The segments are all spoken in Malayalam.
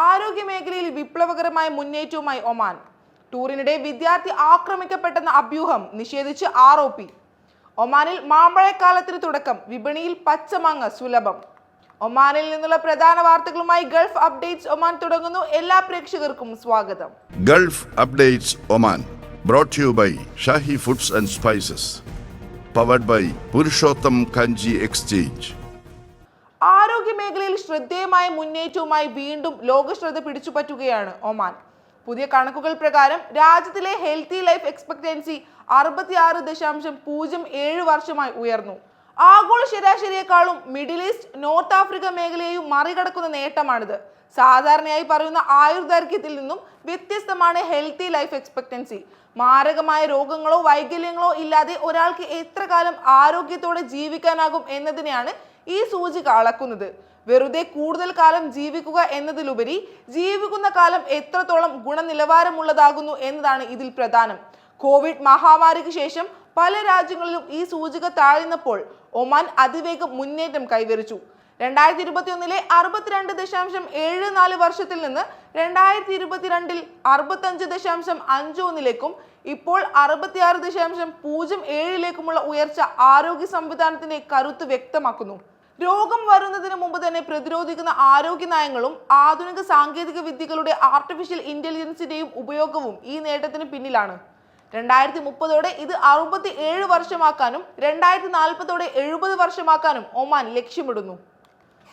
ആരോഗ്യ മേഖലയിൽ വിപ്ലവകരമായ മുന്നേറ്റവുമായി ഒമാൻ. ടൂറിനിടെ വിദ്യാർത്ഥി ആക്രമിക്കപ്പെട്ടെന്ന അഭ്യൂഹം നിഷേധിച്ച് ROP. ഒമാനിൽ മാമ്പഴക്കാലത്തിന് തുടക്കം, വിപണിയിൽ പച്ചമാങ്ങ സുലഭം. ഒമാനിൽ നിന്നുള്ള പ്രധാന വാർത്തകളുമായി ഗൾഫ് അപ്ഡേറ്റ്സ് ഒമാൻ തുടങ്ങുന്നു. എല്ലാ പ്രേക്ഷകർക്കും സ്വാഗതം. Gulf updates Oman brought to you by Shahi Foods and Spices, powered by Purushottam Kanji exchange. ആരോഗ്യ മേഖലയിൽ ശ്രദ്ധേയമായ മുന്നേറ്റവുമായി വീണ്ടും ലോകശ്രദ്ധ പിടിച്ചുപറ്റുകയാണ് ഒമാൻ. പുതിയ കണക്കുകൾ പ്രകാരം രാജ്യത്തിലെ ഹെൽത്തി ലൈഫ് എക്സ്പെക്ടൻസി 66.07 വർഷമായി ഉയർന്നു. ആഗോള ശരാശരിയെക്കാളും മിഡിൽ ഈസ്റ്റ്, നോർത്ത് ആഫ്രിക്ക മേഖലയെയും മറികടക്കുന്ന നേട്ടമാണിത്. സാധാരണയായി പറയുന്ന ആയുർദൈർഘ്യത്തിൽ നിന്നും വ്യത്യസ്തമാണ് ഹെൽത്തി ലൈഫ് എക്സ്പെക്ടൻസി. മാരകമായ രോഗങ്ങളോ വൈകല്യങ്ങളോ ഇല്ലാതെ ഒരാൾക്ക് എത്ര കാലം ആരോഗ്യത്തോടെ ജീവിക്കാനാകും എന്നതിനെയാണ് ഈ സൂചിക അളക്കുന്നത്. വെറുതെ കൂടുതൽ കാലം ജീവിക്കുക എന്നതിലുപരി ജീവിക്കുന്ന കാലം എത്രത്തോളം ഗുണനിലവാരമുള്ളതാകുന്നു എന്നതാണ് ഇതിൽ പ്രധാനം. കോവിഡ് മഹാമാരിക്ക് ശേഷം പല രാജ്യങ്ങളിലും ഈ സൂചിക താഴ്ന്നപ്പോൾ ഒമാൻ അതിവേഗം മുന്നേറ്റം കൈവരിച്ചു. 2021 62.74 വർഷത്തിൽ നിന്ന് 2022 65.51 ഇപ്പോൾ 66.07 ഉയർച്ച ആരോഗ്യ സംവിധാനത്തിന്റെ കരുത്ത് വ്യക്തമാക്കുന്നു. രോഗം വരുന്നതിന് മുമ്പ് തന്നെ പ്രതിരോധിക്കുന്ന ആരോഗ്യ നയങ്ങളും ആധുനിക സാങ്കേതിക വിദ്യകളുടെ ആർട്ടിഫിഷ്യൽ ഇന്റലിജൻസിന്റെയും ഉപയോഗവും ഈ നേട്ടത്തിന് പിന്നിലാണ്. 2030 ഇത് 67 വർഷമാക്കാനും 2040 70 വർഷമാക്കാനും ഒമാൻ ലക്ഷ്യമിടുന്നു.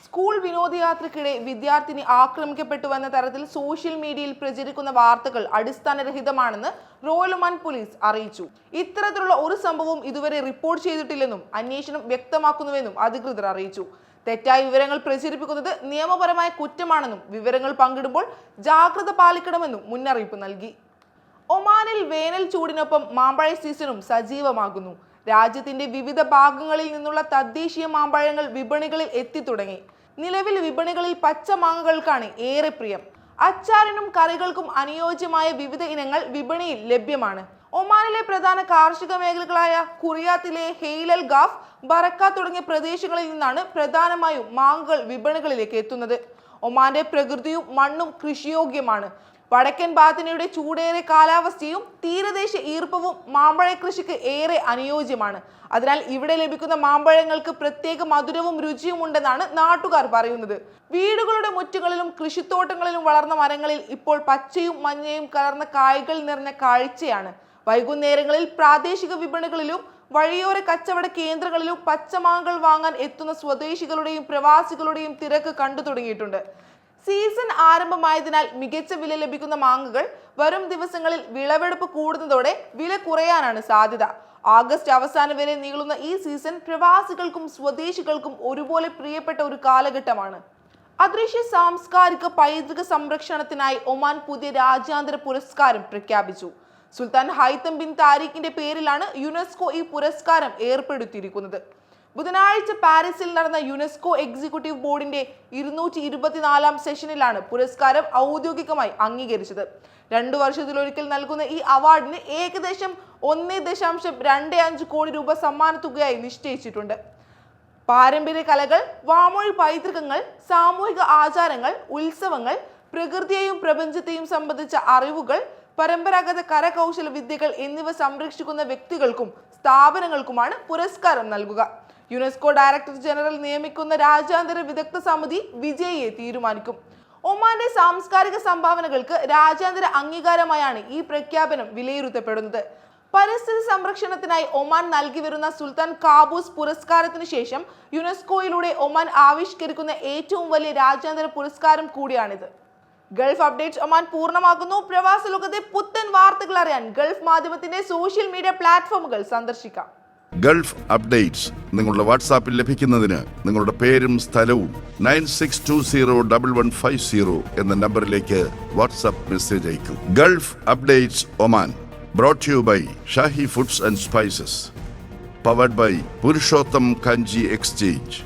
സ്കൂൾ വിനോദയാത്രയ്ക്കിടെ വിദ്യാർത്ഥിനി ആക്രമിക്കപ്പെട്ടുവെന്ന തരത്തിൽ സോഷ്യൽ മീഡിയയിൽ പ്രചരിക്കുന്ന വാർത്തകൾ അടിസ്ഥാനരഹിതമാണെന്ന് റോയൽ ഒമാൻ പോലീസ് അറിയിച്ചു. ഇത്തരത്തിലുള്ള ഒരു സംഭവവും ഇതുവരെ റിപ്പോർട്ട് ചെയ്തിട്ടില്ലെന്നും അന്വേഷണം വ്യക്തമാക്കുന്നുവെന്നും അധികൃതർ അറിയിച്ചു. തെറ്റായ വിവരങ്ങൾ പ്രചരിപ്പിക്കുന്നത് നിയമപരമായ കുറ്റമാണെന്നും വിവരങ്ങൾ പങ്കിടുമ്പോൾ ജാഗ്രത പാലിക്കണമെന്നും മുന്നറിയിപ്പ് നൽകി. ഒമാനിൽ വേനൽ ചൂടിനൊപ്പം മാമ്പഴ സീസണും സജീവമാകുന്നു. രാജ്യത്തിന്റെ വിവിധ ഭാഗങ്ങളിൽ നിന്നുള്ള തദ്ദേശീയ മാമ്പഴങ്ങൾ വിപണികളിൽ എത്തിത്തുടങ്ങി. നിലവിൽ വിപണികളിൽ പച്ചമാങ്ങകൾക്കാണ് ഏറെ പ്രിയം. അച്ചാറിനും കറികൾക്കും അനുയോജ്യമായ വിവിധ ഇനങ്ങൾ വിപണിയിൽ ലഭ്യമാണ്. ഒമാനിലെ പ്രധാന കാർഷിക മേഖലകളായ കുറിയാത്തിലെ ഹെയ്ലൽ ഗാഫ്, ബറക്ക തുടങ്ങിയ പ്രദേശങ്ങളിൽ നിന്നാണ് പ്രധാനമായും മാങ്ങകൾ വിപണികളിലേക്ക് എത്തുന്നത്. ഒമാന്റെ പ്രകൃതിയും മണ്ണും കൃഷിയോഗ്യമാണ്. വടക്കൻ ബാത്തിനയുടെ ചൂടേറെ കാലാവസ്ഥയും തീരദേശ ഈർപ്പവും മാമ്പഴ കൃഷിക്ക് ഏറെ അനുയോജ്യമാണ്. അതിനാൽ ഇവിടെ ലഭിക്കുന്ന മാമ്പഴങ്ങൾക്ക് പ്രത്യേക മധുരവും രുചിയും ഉണ്ടെന്നാണ് നാട്ടുകാർ പറയുന്നത്. വീടുകളുടെ മുറ്റങ്ങളിലും കൃഷിത്തോട്ടങ്ങളിലും വളർന്ന മരങ്ങളിൽ ഇപ്പോൾ പച്ചയും മഞ്ഞയും കലർന്ന കായ്കൾ നിറഞ്ഞ കാഴ്ചയാണ്. വൈകുന്നേരങ്ങളിൽ പ്രാദേശിക വിപണികളിലും വഴിയോര കച്ചവട കേന്ദ്രങ്ങളിലും പച്ചമാങ്ങകൾ വാങ്ങാൻ എത്തുന്ന സ്വദേശികളുടെയും പ്രവാസികളുടെയും തിരക്ക് കണ്ടു തുടങ്ങിയിട്ടുണ്ട്. സീസൺ ആരംഭമായതിനാൽ മികച്ച വില ലഭിക്കുന്ന മാങ്ങകൾ വരും ദിവസങ്ങളിൽ വിളവെടുപ്പ് കൂടുന്നതോടെ വില കുറയാനാണ് സാധ്യത. ആഗസ്റ്റ് അവസാനം വരെ നീളുന്ന ഈ സീസൺ പ്രവാസികൾക്കും സ്വദേശികൾക്കും ഒരുപോലെ പ്രിയപ്പെട്ട ഒരു കാലഘട്ടമാണ്. അദൃശ്യ സാംസ്കാരിക പൈതൃക സംരക്ഷണത്തിനായി ഒമാൻ പുതിയ രാജ്യാന്തര പുരസ്കാരം പ്രഖ്യാപിച്ചു. സുൽത്താൻ ഹൈത്തം ബിൻ താരിഖിന്റെ പേരിലാണ് യുനെസ്കോ ഈ പുരസ്കാരം ഏർപ്പെടുത്തിയിരിക്കുന്നത്. ബുധനാഴ്ച പാരീസിൽ നടന്ന യുനെസ്കോ എക്സിക്യൂട്ടീവ് ബോർഡിന്റെ 224 സെഷനിലാണ് പുരസ്കാരം ഔദ്യോഗികമായി അംഗീകരിച്ചത്. 2 വർഷത്തിലൊരിക്കൽ നൽകുന്ന ഈ അവാർഡിന് ഏകദേശം 1.25 കോടി രൂപ സമ്മാനത്തുകയായി നിശ്ചയിച്ചിട്ടുണ്ട്. പാരമ്പര്യ കലകൾ, വാമൊഴി പൈതൃകങ്ങൾ, സാമൂഹിക ആചാരങ്ങൾ, ഉത്സവങ്ങൾ, പ്രകൃതിയെയും പ്രപഞ്ചത്തെയും സംബന്ധിച്ച അറിവുകൾ, പരമ്പരാഗത കരകൗശല വിദ്യകൾ എന്നിവ സംരക്ഷിക്കുന്ന വ്യക്തികൾക്കും സ്ഥാപനങ്ങൾക്കുമാണ് പുരസ്കാരം നൽകുക. യുനെസ്കോ ഡയറക്ടർ ജനറൽ നിയമിക്കുന്ന രാജ്യാന്തര വിദഗ്ധ സമിതി വിജയിയെ തീരുമാനിക്കും. ഒമാന്റെ സാംസ്കാരിക സംഭാവനകൾക്ക് രാജ്യാന്തര അംഗീകാരമായാണ് ഈ പ്രഖ്യാപനം വിലയിരുത്തപ്പെടുന്നത്. പരിസ്ഥിതി സംരക്ഷണത്തിനായി ഒമാൻ നൽകി വരുന്ന സുൽത്താൻ കാബൂസ് പുരസ്കാരത്തിന് ശേഷം യുനെസ്കോയിലൂടെ ഒമാൻ ആവിഷ്കരിക്കുന്ന ഏറ്റവും വലിയ രാജ്യാന്തര പുരസ്കാരം കൂടിയാണിത്. ഗൾഫ് അപ്ഡേറ്റ്സ് ഒമാൻ പൂർണ്ണമാകുന്നു. പ്രവാസ ലോകത്തെ പുത്തൻ വാർത്തകൾ അറിയാൻ ഗൾഫ് മാധ്യമത്തിന്റെ സോഷ്യൽ മീഡിയ പ്ലാറ്റ്ഫോമുകൾ സന്ദർശിക്കാം. ഗൾഫ് അപ്ഡേറ്റ്സ് നിങ്ങളുടെ വാട്സാപ്പിൽ ലഭിക്കുന്നതിന് നിങ്ങളുടെ പേരും സ്ഥലവും 96201150 എന്ന നമ്പറിലേക്ക് വാട്സാപ്പ് മെസ്സേജ് അയക്കൂ. Gulf updates Oman brought to you by Shahi Foods and Spices, powered by Purushottam Kanji exchange.